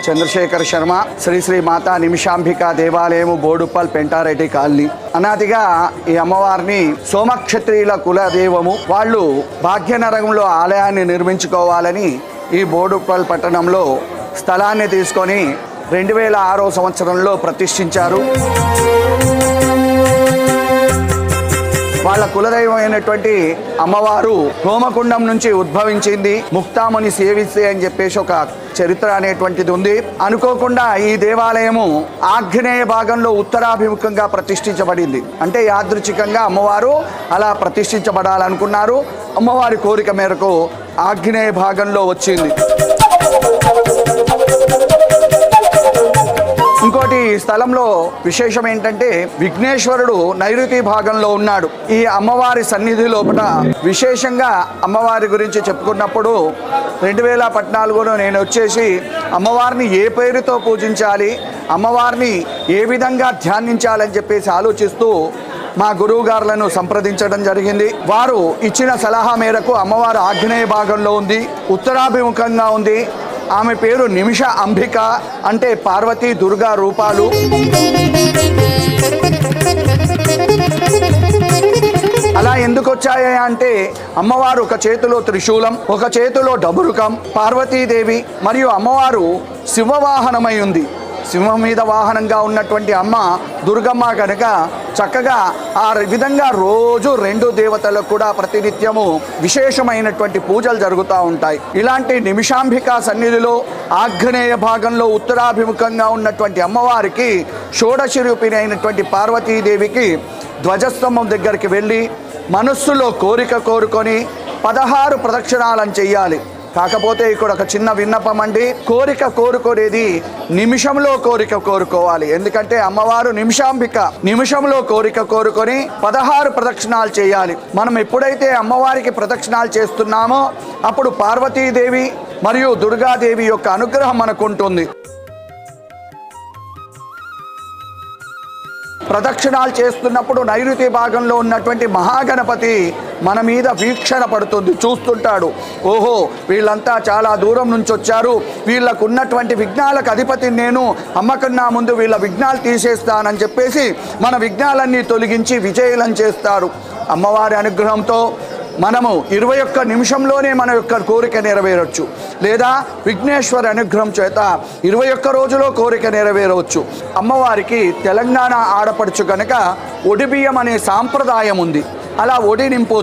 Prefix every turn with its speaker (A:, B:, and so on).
A: చంద్రశేఖర్ శర్మ, శ్రీ శ్రీ మాతా నిమిషాంబిక దేవాలయము, బోడుప్పల్, పెంటారెడ్డి కాలనీ. అనాదిగా ఈ అమ్మవారిని సోమక్షత్రియుల కులదేవము. వాళ్ళు భాగ్యనగరంలో ఆలయాన్ని నిర్మించుకోవాలని ఈ బోడుప్పల్ పట్టణంలో స్థలాన్ని తీసుకొని 2006 సంవత్సరంలో ప్రతిష్ఠించారు. వాళ్ళ కులదైవమైనటువంటి అమ్మవారు హోమకుండం నుంచి ఉద్భవించింది. ముక్తాముని సేవిస్తే అని చెప్పేసి ఒక చరిత్ర అనేటువంటిది ఉంది. అనుకోకుండా ఈ దేవాలయము ఆగ్నేయ భాగంలో ఉత్తరాభిముఖంగా ప్రతిష్ఠించబడింది. అంటే యాదృచ్ఛికంగా అమ్మవారు అలా ప్రతిష్ఠించబడాలనుకున్నారు. అమ్మవారి కోరిక మేరకు ఆగ్నేయ భాగంలో వచ్చింది. ఇంకోటి స్థలంలో విశేషం ఏంటంటే విఘ్నేశ్వరుడు నైరుతి భాగంలో ఉన్నాడు. ఈ అమ్మవారి సన్నిధి లోపల విశేషంగా అమ్మవారి గురించి చెప్పుకున్నప్పుడు 2014లో నేను వచ్చేసి అమ్మవారిని ఏ పేరుతో పూజించాలి, అమ్మవారిని ఏ విధంగా ధ్యానించాలని చెప్పేసి ఆలోచిస్తూ మా గురువు గారులను సంప్రదించడం జరిగింది. వారు ఇచ్చిన సలహా మేరకు అమ్మవారు ఆగ్నేయ భాగంలో ఉంది, ఉత్తరాభిముఖంగా ఉంది. ఆమె పేరు నిమిష అంబిక, అంటే పార్వతీ దుర్గా రూపాలు. అలా ఎందుకు వచ్చాయి అంటే అమ్మవారు ఒక చేతిలో త్రిశూలం, ఒక చేతిలో డబురుకం, పార్వతీదేవి మరియు అమ్మవారు సింహవాహనమై ఉంది. సింహం మీద వాహనంగా ఉన్నటువంటి అమ్మ దుర్గమ్మ కనుక చక్కగా ఆ విధంగా రోజు 2 దేవతలకు కూడా ప్రతినిత్యము విశేషమైనటువంటి పూజలు జరుగుతూ ఉంటాయి. ఇలాంటి నిమిషాంబిక సన్నిధిలో ఆగ్నేయ భాగంలో ఉత్తరాభిముఖంగా ఉన్నటువంటి అమ్మవారికి షోడశి రూపిణి అయినటువంటి పార్వతీదేవికి ధ్వజస్తంభం దగ్గరికి వెళ్ళి మనస్సులో కోరిక కోరుకొని 16 ప్రదక్షిణాలను చెయ్యాలి. కాకపోతే ఇక్కడ ఒక చిన్న విన్నపం అండి, కోరిక కోరుకునేది నిమిషంలో కోరిక కోరుకోవాలి. ఎందుకంటే అమ్మవారు నిమిషాంబిక, నిమిషంలో కోరిక కోరుకొని 16 ప్రదక్షిణాలు చేయాలి. మనం ఎప్పుడైతే అమ్మవారికి ప్రదక్షిణాలు చేస్తున్నామో అప్పుడు పార్వతీదేవి మరియు దుర్గాదేవి యొక్క అనుగ్రహం మనకు ఉంటుంది. ప్రదక్షిణాలు చేస్తున్నప్పుడు నైరుతి భాగంలో ఉన్నటువంటి మహాగణపతి మన మీద వీక్షణ పడుతుంది, చూస్తుంటాడు. ఓహో, వీళ్ళంతా చాలా దూరం నుంచి వచ్చారు, వీళ్ళకు ఉన్నటువంటి విఘ్నాలకు అధిపతి నేను, అమ్మకన్నా ముందు వీళ్ళ విఘ్నాలు తీసేస్తానని చెప్పేసి మన విఘ్నాలన్నీ తొలగించి విజయలం చేస్తారు. అమ్మవారి అనుగ్రహంతో మనము 21 నిమిషంలోనే మన యొక్క కోరిక నెరవేరవచ్చు, లేదా విఘ్నేశ్వర అనుగ్రహం చేత 21 రోజులో కోరిక నెరవేరవచ్చు. అమ్మవారికి తెలంగాణ ఆడపడుచు కనుక ఒడిబియ్యం అనే సాంప్రదాయం ఉంది. అలా ఒడి నింపు